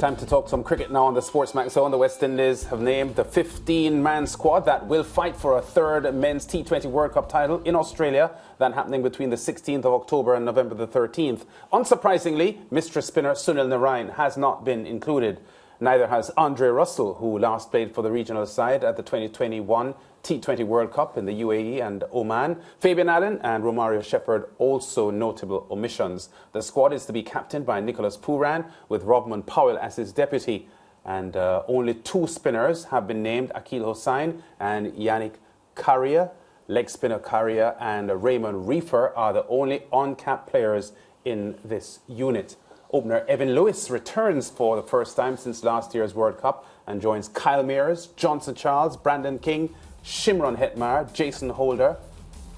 Time to talk some cricket now on the SportsMax Zone. The West Indies have named the 15-man squad that will fight for a third men's T20 World Cup title in Australia. That happening between the 16th of October and November the 13th. Unsurprisingly, mystery spinner Sunil Narine has not been included. Neither has Andre Russell, who last played for the regional side at the 2021 T20 World Cup in the UAE and Oman. Fabian Allen and Romario Shepherd also notable omissions. The squad is to be captained by Nicholas Pooran, with Robman Powell as his deputy. And only two spinners have been named, Akil Hossain and Yannick Cariah. Leg spinner Cariah and Raymond Reefer are the only uncapped players in this unit. Opener Evan Lewis returns for the first time since last year's World Cup and joins Kyle Mears, Johnson Charles, Brandon King, Shimron Hetmar, Jason Holder,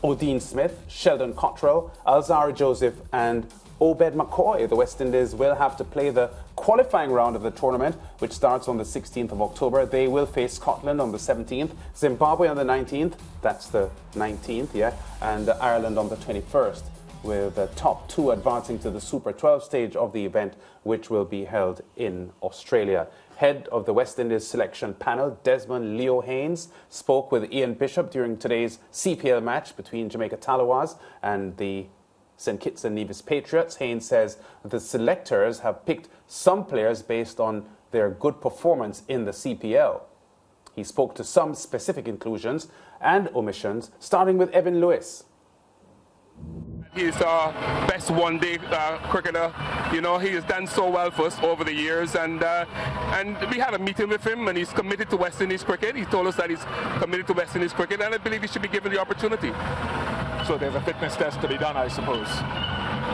Odean Smith, Sheldon Cottrell, Alzari Joseph and Obed McCoy. The West Indies will have to play the qualifying round of the tournament, which starts on the 16th of October. They will face Scotland on the 17th, Zimbabwe on the 19th, that's the 19th, yeah, and Ireland on the 21st, with the top two advancing to the Super 12 stage of the event, which will be held in Australia. Head of the West Indies selection panel, Desmond Leo Haynes, spoke with Ian Bishop during today's CPL match between Jamaica Talawas and the St Kitts and Nevis Patriots. Haynes says the selectors have picked some players based on their good performance in the CPL. He spoke to some specific inclusions and omissions, starting with Evan Lewis. He's our best one-day cricketer. You know, he has done so well for us over the years, and we had a meeting with him, and he's committed to West Indies cricket. He told us that he's committed to West Indies cricket, and I believe he should be given the opportunity. So there's a fitness test to be done, I suppose.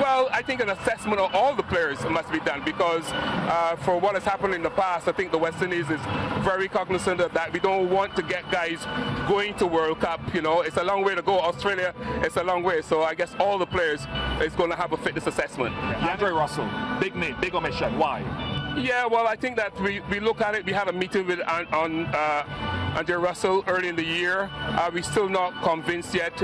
Well, I think an assessment of all the players must be done, because for what has happened in the past, I think the West Indies is very cognizant of that. We don't want to get guys going to World Cup. You know, it's a long way to go. Australia, it's a long way. So I guess all the players is going to have a fitness assessment. Yeah. Andre Russell, big name, big omission. Why? Yeah, well, I think that we look at it. We had a meeting with Andre Russell early in the year. We're still not convinced yet.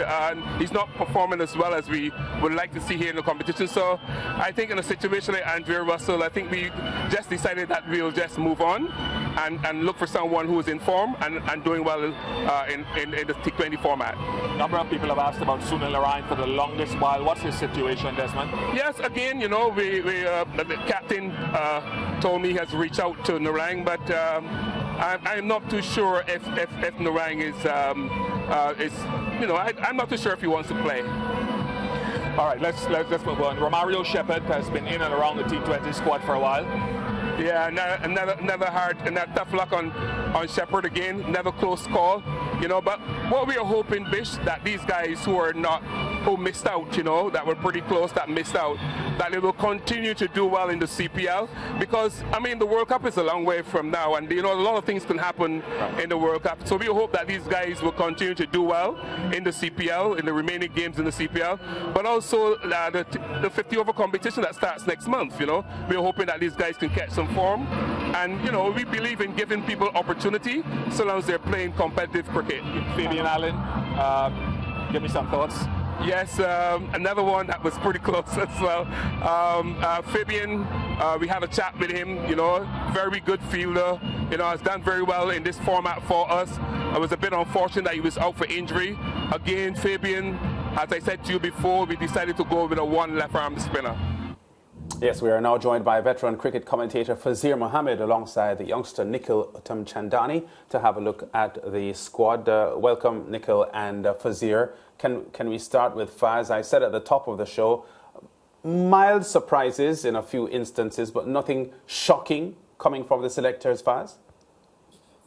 He's not performing as well as we would like to see here in the competition. So I think in a situation like Andre Russell, I think we just decided that we'll just move on and look for someone who is in form and doing well in the T20 format. A number of people have asked about Sunil Narine for the longest while. What's his situation, Desmond? Yes, again, you know, the captain told me he has reached out to Narine, but I'm not too sure if Narine is you know, I'm not too sure if he wants to play. All right, let's move on. Romario Shepherd has been in and around the T20 squad for a while. Yeah, never hard, and that tough luck on Shepherd again. Never close call, you know. But what we are hoping, Bish, that these guys who missed out, you know, that were pretty close, that missed out, that they will continue to do well in the CPL, because I mean the World Cup is a long way from now, and you know a lot of things can happen in the World Cup. So we hope that these guys will continue to do well in the CPL, in the remaining games in the CPL, but also the 50 over competition that starts next month. You know, we're hoping that these guys can catch some form, and you know we believe in giving people opportunity so long as they're playing competitive cricket. Fabian Allen, give me some thoughts. Yes, another one that was pretty close as well. Fabian, we had a chat with him, you know, very good fielder, you know, has done very well in this format for us. It was a bit unfortunate that he was out for injury. Again, Fabian, as I said to you before, we decided to go with a one left-arm spinner. Yes, we are now joined by veteran cricket commentator Fazir Mohammed alongside the youngster Nikhil Uttamchandani to have a look at the squad. Welcome, Nikhil and Fazir. Can we start with Faz? I said at the top of the show, mild surprises in a few instances, but nothing shocking coming from the selectors, Faz?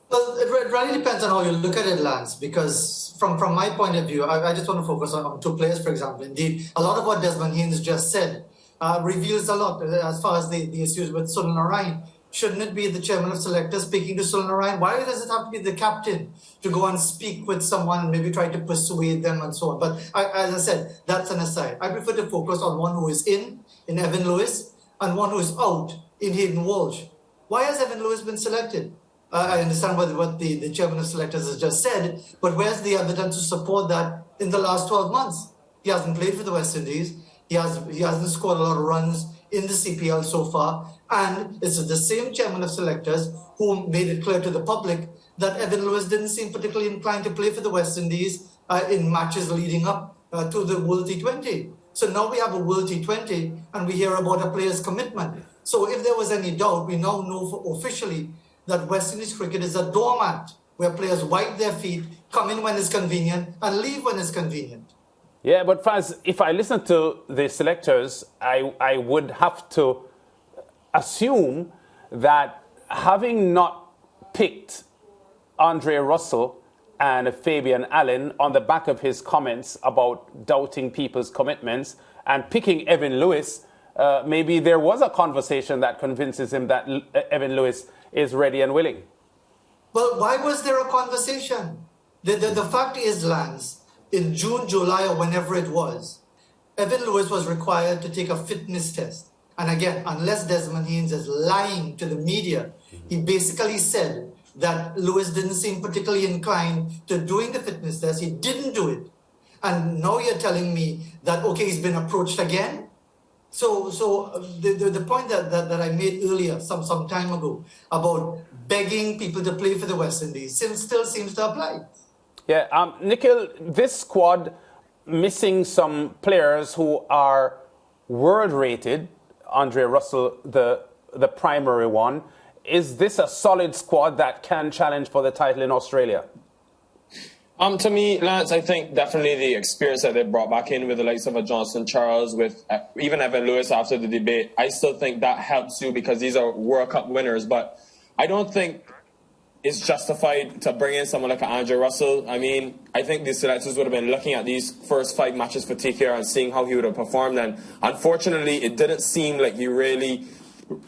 Well, it really depends on how you look at it, Lance, because from my point of view, I just want to focus on two players, for example. Indeed, a lot of what Desmond Haynes just said reveals a lot as far as the issues with Sunil Narine. Shouldn't it be the chairman of selectors speaking to Sunil Narine? Why does it have to be the captain to go and speak with someone and maybe try to persuade them and so on? But as I said, that's an aside. I prefer to focus on one who is in Evan Lewis, and one who is out in Hayden Walsh. Why has Evan Lewis been selected? I understand what the chairman of selectors has just said, but where's the evidence to support that in the last 12 months? He hasn't played for the West Indies. He hasn't scored a lot of runs in the CPL so far. And it's the same chairman of selectors who made it clear to the public that Evan Lewis didn't seem particularly inclined to play for the West Indies in matches leading up to the World T20. So now we have a World T20 and we hear about a player's commitment. So if there was any doubt, we now know officially that West Indies cricket is a doormat where players wipe their feet, come in when it's convenient and leave when it's convenient. Yeah, but Faz, if I listen to the selectors, I would have to assume that having not picked Andre Russell and Fabian Allen on the back of his comments about doubting people's commitments and picking Evan Lewis, maybe there was a conversation that convinces him that Evan Lewis is ready and willing. Well, why was there a conversation? The fact is, Lance, in June, July, or whenever it was, Evan Lewis was required to take a fitness test. And again, unless Desmond Haynes is lying to the media, he basically said that Lewis didn't seem particularly inclined to doing the fitness test. He didn't do it. And now you're telling me that, okay, he's been approached again? So the point that I made earlier, some time ago, about begging people to play for the West Indies still seems to apply. Yeah, Nikhil, this squad missing some players who are world-rated, Andre Russell, the primary one. Is this a solid squad that can challenge for the title in Australia? To me, Lance, I think definitely the experience that they brought back in with the likes of a Johnson Charles, with even Evan Lewis after the debate, I still think that helps you because these are World Cup winners. But I don't think it's justified to bring in someone like Andre Russell. I mean, I think the selectors would have been looking at these first 5 matches for TKR and seeing how he would have performed. And unfortunately, it didn't seem like he really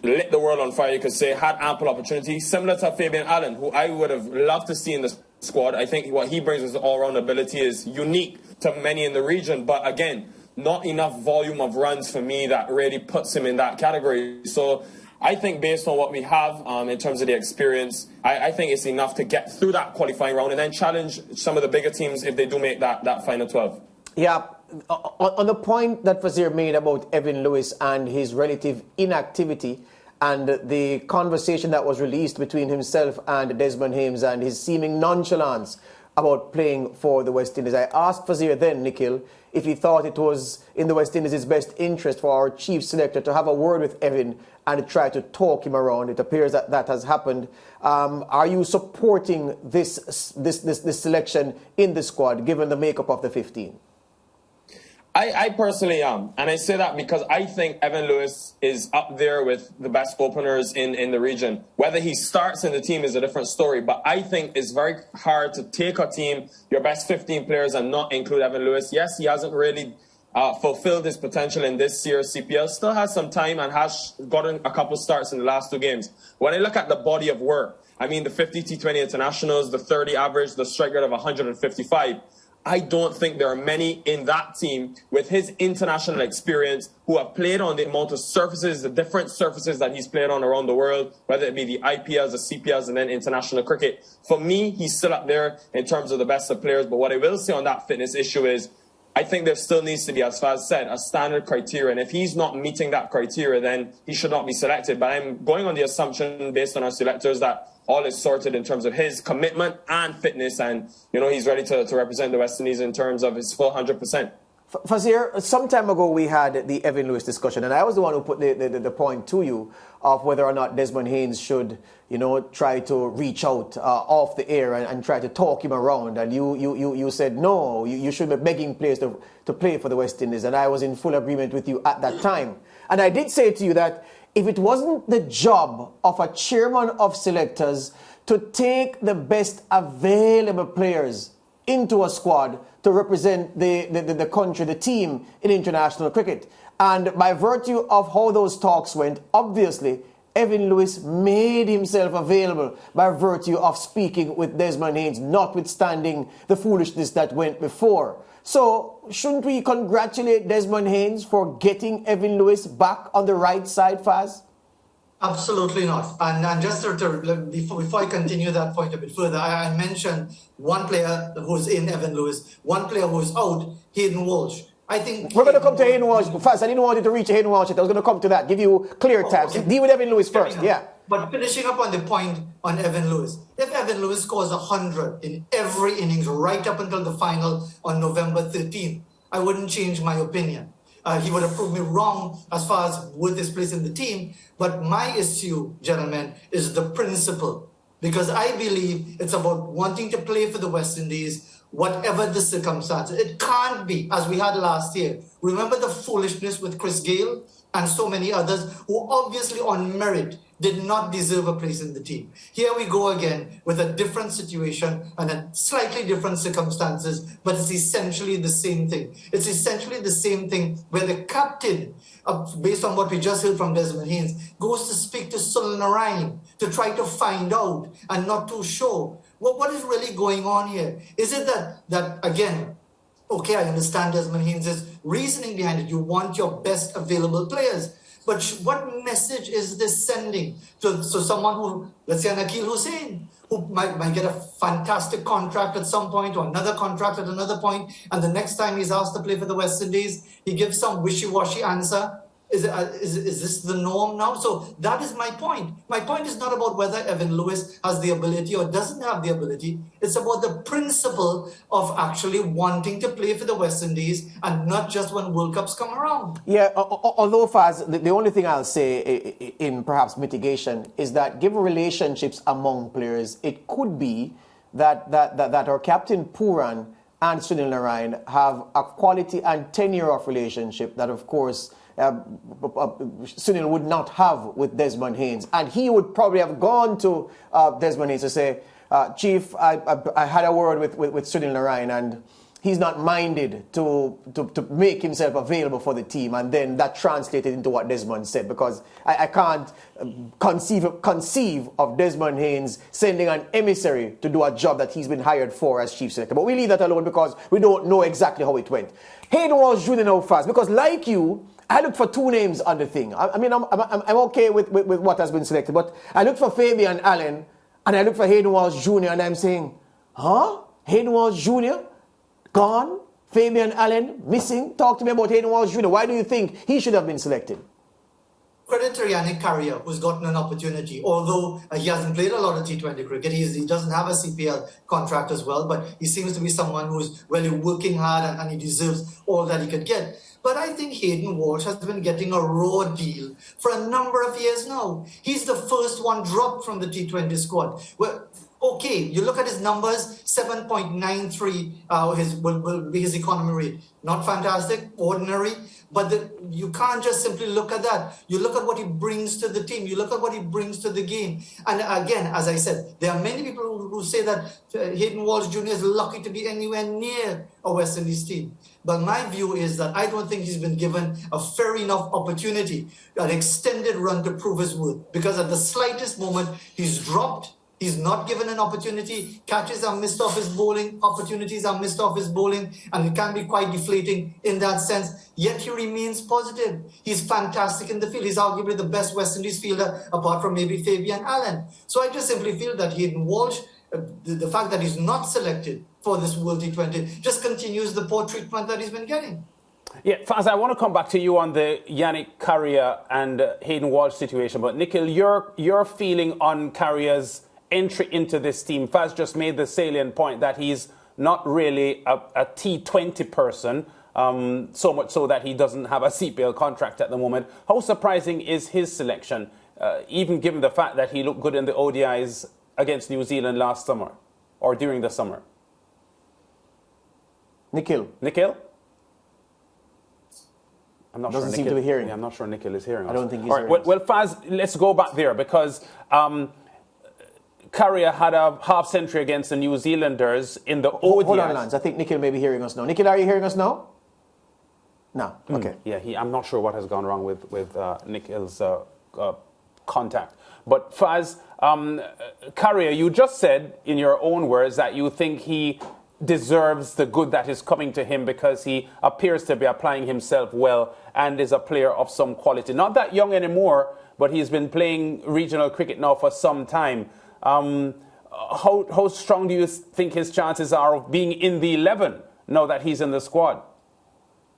lit the world on fire, you could say, had ample opportunity, similar to Fabian Allen, who I would have loved to see in the squad. I think what he brings as all-round ability is unique to many in the region, but again, not enough volume of runs for me that really puts him in that category. So I think based on what we have in terms of the experience, I think it's enough to get through that qualifying round and then challenge some of the bigger teams if they do make that final 12. Yeah, on the point that Fazir made about Evan Lewis and his relative inactivity and the conversation that was released between himself and Desmond Haynes and his seeming nonchalance about playing for the West Indies, I asked Fazir then, Nikhil, if he thought it was in the West Indies' best interest for our chief selector to have a word with Evan and to try to talk him around. It appears that that has happened. Are you supporting this selection in the squad, given the makeup of the 15? I personally am, and I say that because I think Evan Lewis is up there with the best openers in the region. Whether he starts in the team is a different story, but I think it's very hard to take a team, your best 15 players, and not include Evan Lewis. Yes, he hasn't really fulfilled his potential in this year's CPL, still has some time and has gotten a couple starts in the last 2 games. When I look at the body of work, I mean the 50 T20 internationals, the 30 average, the strike rate of 155, I don't think there are many in that team with his international experience who have played on the amount of surfaces, the different surfaces that he's played on around the world, whether it be the IPLs, the CPLs, and then international cricket. For me, he's still up there in terms of the best of players. But what I will say on that fitness issue is I think there still needs to be, as Faz said, a standard criteria. And if he's not meeting that criteria, then he should not be selected. But I'm going on the assumption, based on our selectors, that all is sorted in terms of his commitment and fitness. And, you know, he's ready to represent the West Indies in terms of his full 100%. Fazir, some time ago we had the Evan Lewis discussion, and I was the one who put the point to you of whether or not Desmond Haynes should, you know, try to reach out off the air and try to talk him around. And you said, no, you should be begging players to play for the West Indies. And I was in full agreement with you at that time. And I did say to you that if it wasn't the job of a chairman of selectors to take the best available players into a squad to represent the country, the team in international cricket. And by virtue of how those talks went, obviously, Evan Lewis made himself available by virtue of speaking with Desmond Haynes, notwithstanding the foolishness that went before. So, shouldn't we congratulate Desmond Haynes for getting Evan Lewis back on the right side, Faz? Absolutely not. And just before I continue that point a bit further, I mentioned one player who's in Evan Lewis, one player who's out, Hayden Walsh. I think we're going to come to Hayden Walsh first. I didn't want you to reach Hayden Walsh yet. I was going to come to that. Give you clear taps. Okay. Deal with Evan Lewis first. Yeah. But finishing up on the point on Evan Lewis, if Evan Lewis scores 100 in every innings right up until the final on November 13th, I wouldn't change my opinion. He would have proved me wrong as far as worth his place in the team. But my issue, gentlemen, is the principle. Because I believe it's about wanting to play for the West Indies, whatever the circumstances. It can't be, as we had last year. Remember the foolishness with Chris Gayle and so many others who obviously on merit did not deserve a place in the team. Here we go again with a different situation and a slightly different circumstances, but it's essentially the same thing. It's essentially the same thing where the captain, based on what we just heard from Desmond Haynes, goes to speak to Sunil Narayan to try to find out and not too sure. What is really going on here? Is it that again, okay, I understand Desmond Haynes' reasoning behind it. You want your best available players. But what message is this sending to someone who, let's say, Akil Hussain, who might get a fantastic contract at some point or another contract at another point, and the next time he's asked to play for the West Indies, he gives some wishy-washy answer. Is this the norm now? So that is my point. My point is not about whether Evan Lewis has the ability or doesn't have the ability. It's about the principle of actually wanting to play for the West Indies and not just when World Cups come around. Yeah, although Faz, the only thing I'll say in perhaps mitigation is that given relationships among players, it could be that our captain Puran and Sunil Narayan have a quality and tenure of relationship that, of course, Sunil would not have with Desmond Haynes. And he would probably have gone to Desmond Haynes to say, Chief, I had a word with Sunil Narayan and he's not minded to make himself available for the team. And then that translated into what Desmond said, because I can't conceive of Desmond Haynes sending an emissary to do a job that he's been hired for as chief selector. But we leave that alone because we don't know exactly how it went. Hayden Walsh Jr. now Fast, because like you, I looked for two names on the thing. I mean, I'm okay with what has been selected, but I looked for Fabian Allen and I looked for Hayden Walsh Jr. and I'm saying, Hayden Walsh Jr. gone? Fabian Allen missing? Talk to me about Hayden Walsh Jr. Why do you think he should have been selected? Credit to Yannick Cariah, who's gotten an opportunity, although he hasn't played a lot of T20 cricket. He doesn't have a CPL contract as well, but he seems to be someone who's really working hard and he deserves all that he could get. But I think Hayden Walsh has been getting a raw deal for a number of years now. He's the first one dropped from the T20 squad. Well, okay, you look at his numbers, 7.93 will be his economy rate. Not fantastic, ordinary, but you can't just simply look at that. You look at what he brings to the team. You look at what he brings to the game. And again, as I said, there are many people who say that Hayden Walsh Jr. is lucky to be anywhere near a West Indies team. But my view is that I don't think he's been given a fair enough opportunity, an extended run to prove his worth. Because at the slightest moment, he's dropped. He's not given an opportunity. Catches are missed off his bowling. Opportunities are missed off his bowling. And it can be quite deflating in that sense. Yet he remains positive. He's fantastic in the field. He's arguably the best West Indies fielder, apart from maybe Fabian Allen. So I just simply feel that Hayden Walsh, the fact that he's not selected for this World T20, just continues the poor treatment that he's been getting. Yeah, Faz, I want to come back to you on the Yannick Cariah and Hayden Walsh situation. But Nikhil, your feeling on Cariah's entry into this team. Faz just made the salient point that he's not really a T20 person, so much so that he doesn't have a CPL contract at the moment. How surprising is his selection, even given the fact that he looked good in the ODIs against New Zealand last summer, or during the summer? Nikhil? I'm not Doesn't seem to be hearing. Yeah, I'm not sure Nikhil is hearing us. I don't think he's hearing Well, Faz, let's go back there, because Cariah had a half-century against the New Zealanders in the ODIs. Hold on, Lance. I think Nikhil may be hearing us now. Nikhil, are you hearing us now? No. Okay. Yeah, I'm not sure what has gone wrong with Nikhil's contact. But Faz, Cariah, you just said in your own words that you think he deserves the good that is coming to him because he appears to be applying himself well and is a player of some quality. Not that young anymore, but he's been playing regional cricket now for some time. How strong do you think his chances are of being in the 11 now that he's in the squad?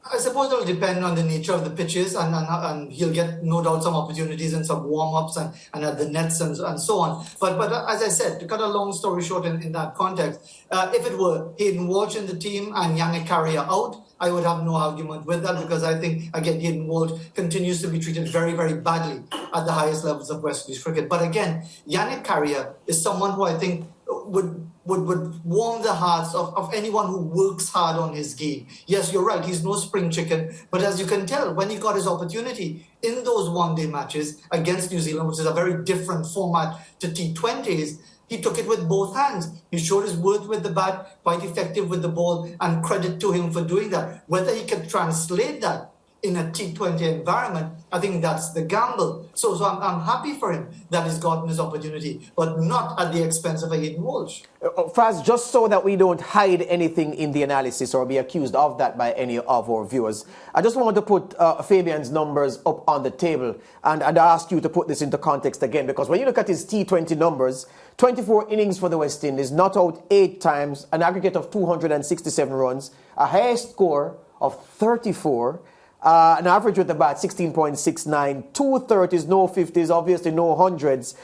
I suppose it'll depend on the nature of the pitches, and he'll get no doubt some opportunities and some warm-ups and at the nets and so on. But as I said, to cut a long story short in that context, if it were Hayden Walsh in the team and Yannick Cariah out, I would have no argument with that, because I think, again, Hayden Walsh continues to be treated very, very badly at the highest levels of West Indies cricket. But again, Yannick Cariah is someone who I think would warm the hearts of anyone who works hard on his game. Yes, you're right, he's no spring chicken, but as you can tell, when he got his opportunity in those one-day matches against New Zealand, which is a very different format to T20s, he took it with both hands. He showed his worth with the bat, quite effective with the ball, and credit to him for doing that. Whether he can translate that in a T20 environment, I think that's the gamble. So I'm happy for him that he's gotten his opportunity, but not at the expense of a Hayden Walsh. Faz, just so that we don't hide anything in the analysis or be accused of that by any of our viewers, I just want to put Fabian's numbers up on the table, and I ask you to put this into context again, because when you look at his T20 numbers, 24 innings for the West Indies, not out 8 times, an aggregate of 267 runs, a highest score of 34, an average with the bat 16.69, 230s, no 50s, obviously no 100s,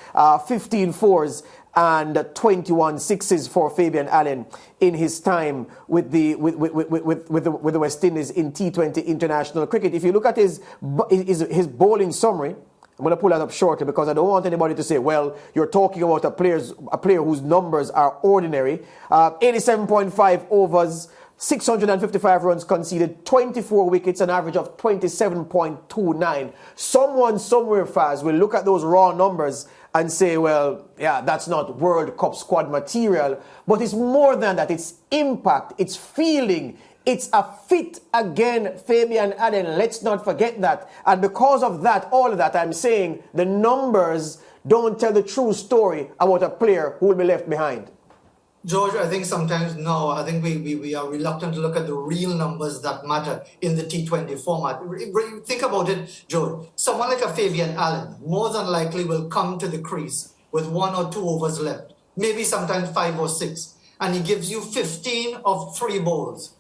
15 4s and 21 6s for Fabian Allen in his time with the West Indies in T20 international cricket. If you look at his bowling summary, I'm going to pull that up shortly because I don't want anybody to say, well, you're talking about a player whose numbers are ordinary. 87.5 overs, 655 runs conceded, 24 wickets, an average of 27.29. Someone somewhere, Faz, will look at those raw numbers and say, well, yeah, that's not World Cup squad material. But it's more than that. It's impact, it's fielding, it's a fit again, Fabian Allen. Let's not forget that. And because of that, all of that, I'm saying the numbers don't tell the true story about a player who will be left behind. George, I think sometimes no. I think we are reluctant to look at the real numbers that matter in the T20 format. Think about it, George. Someone like a Fabian Allen more than likely will come to the crease with 1 or 2 overs left, maybe sometimes 5 or 6, and he gives you 15 of 3 balls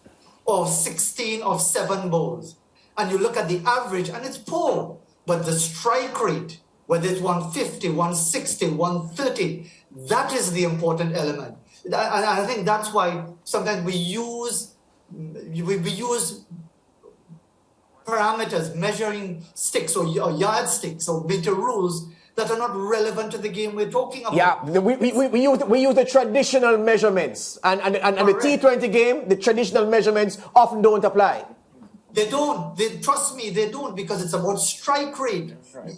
or 16 of 7 balls. And you look at the average and it's poor, but the strike rate, whether it's 150, 160, 130, that is the important element. And I think that's why sometimes we use parameters, measuring sticks or yardsticks or meter rules that are not relevant to the game we're talking about. Yeah, we use the traditional measurements, and the T20 game, the traditional measurements often don't apply. They don't. Trust me, they don't, because it's about strike rate. Right.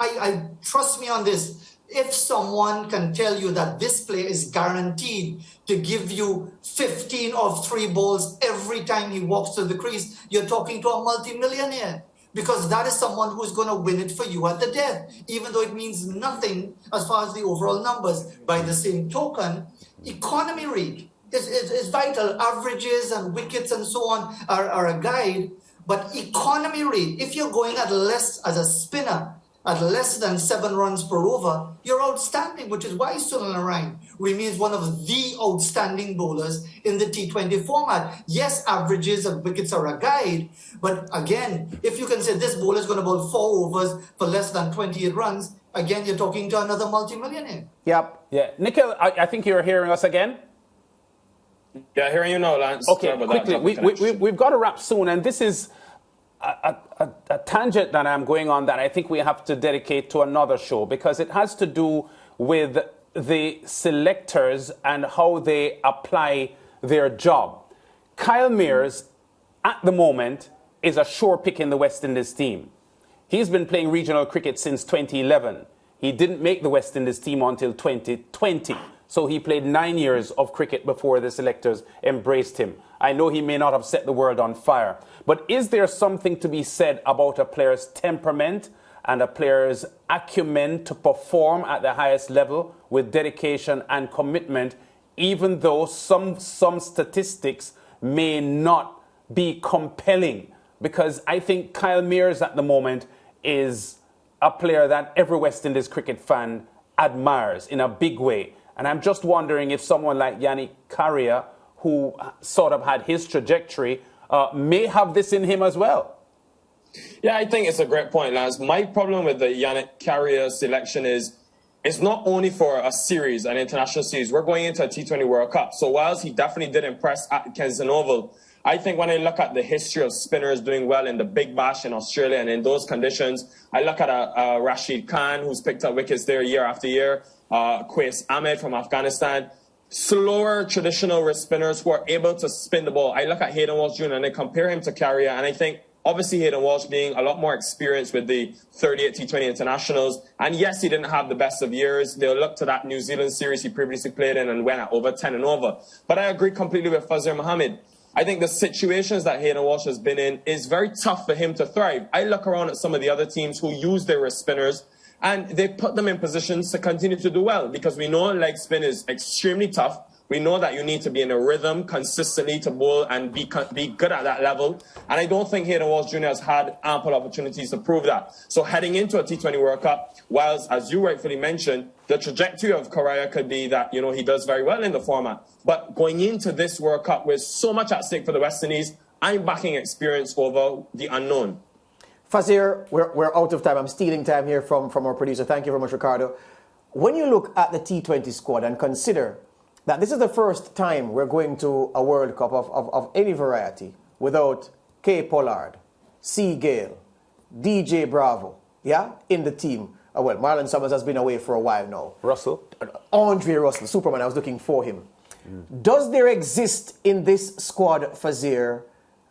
I trust me on this. If someone can tell you that this player is guaranteed to give you 15 of 3 balls every time he walks to the crease, you're talking to a multimillionaire, because that is someone who's going to win it for you at the death, even though it means nothing as far as the overall numbers. By the same token, economy rate is vital. Averages and wickets and so on are a guide, but economy rate, if you're going at less as a spinner, at less than 7 runs per over, you're outstanding, which is why Sunil Narine remains one of the outstanding bowlers in the T20 format. Yes, averages and wickets are a guide, but again, if you can say this bowler is going to bowl 4 overs for less than 28 runs, again, you're talking to another multimillionaire. Yep. Yeah. Nikhil, I think you're hearing us again. Yeah, hearing you now, Lance. Okay, quickly, we've got to wrap soon, and this is a tangent that I'm going on that I think we have to dedicate to another show, because it has to do with the selectors and how they apply their job. Kyle Mears, at the moment, is a sure pick in the West Indies team. He's been playing regional cricket since 2011. He didn't make the West Indies team until 2020. So he played 9 years of cricket before the selectors embraced him. I know he may not have set the world on fire, but is there something to be said about a player's temperament and a player's acumen to perform at the highest level with dedication and commitment, even though some statistics may not be compelling? Because I think Kyle Mears at the moment is a player that every West Indies cricket fan admires in a big way. And I'm just wondering if someone like Yannick Cariah, who sort of had his trajectory may have this in him as well. Yeah, I think it's a great point, Lance. My problem with the Yannick Cariah selection is it's not only for a series, an international series. We're going into a T20 World Cup. So whilst he definitely did impress at Kensington Oval, I think when I look at the history of spinners doing well in the Big Bash in Australia and in those conditions, I look at Rashid Khan, who's picked up wickets there year after year, Qais Ahmed from Afghanistan, slower traditional wrist spinners who are able to spin the ball. I look at Hayden Walsh Jr. and I compare him to Cariah, and I think obviously Hayden Walsh being a lot more experienced with the 38 T20 internationals. And yes, he didn't have the best of years. They'll look to that New Zealand series he previously played in and went at over 10 and over. But I agree completely with Fazir Mohammed. I think the situations that Hayden Walsh has been in is very tough for him to thrive. I look around at some of the other teams who use their wrist spinners and they put them in positions to continue to do well because we know leg spin is extremely tough. We know that you need to be in a rhythm consistently to bowl and be good at that level. And I don't think Hayden Walsh Jr. has had ample opportunities to prove that. So heading into a T20 World Cup, whilst, as you rightfully mentioned, the trajectory of Cariah could be that, he does very well in the format. But going into this World Cup with so much at stake for the West Indies, I'm backing experience over the unknown. Fazir, we're out of time. I'm stealing time here from our producer. Thank you very much, Ricardo. When you look at the T20 squad and consider that this is the first time we're going to a World Cup of any variety without K. Pollard, C. Gale, DJ Bravo, in the team. Well, Marlon Summers has been away for a while now. Russell. Andre Russell, Superman, I was looking for him. Does there exist in this squad, Fazir,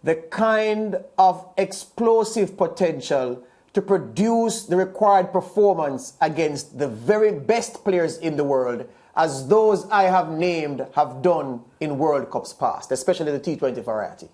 the kind of explosive potential to produce the required performance against the very best players in the world as those I have named have done in World Cups past, especially the T20 variety?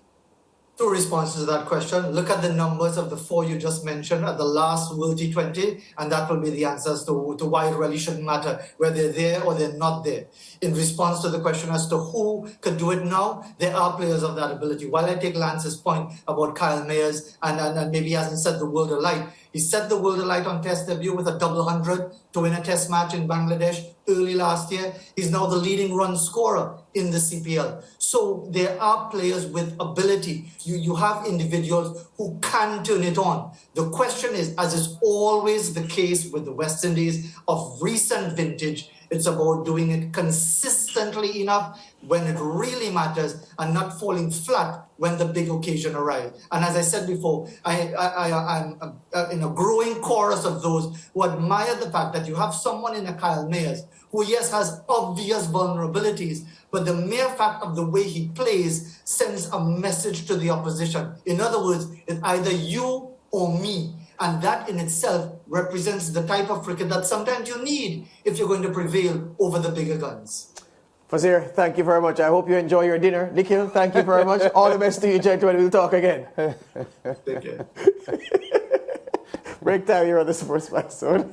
Two responses to that question. Look at the numbers of the four you just mentioned at the last World T20, and that will be the answers to why it really shouldn't matter whether they're there or they're not there. In response to the question as to who could do it now, there are players of that ability. While I take Lance's point about Kyle Mayers and maybe he hasn't set the world alight, he set the world alight on Test debut with a double 100 to win a Test match in Bangladesh early last year. He's now the leading run scorer in the CPL. So there are players with ability. You have individuals who can turn it on. The question is, as is always the case with the West Indies of recent vintage, it's about doing it consistently enough when it really matters and not falling flat when the big occasion arrives. And as I said before, I'm in a growing chorus of those who admire the fact that you have someone in a Kyle Mayers who, yes, has obvious vulnerabilities, but the mere fact of the way he plays sends a message to the opposition. In other words, it's either you or me. And that in itself represents the type of cricket that sometimes you need if you're going to prevail over the bigger guns. Fazir, thank you very much. I hope you enjoy your dinner. Nikhil, thank you very much. All the best to you, gentlemen. We'll talk again. Take care. Break time here on the SportsMax Zone.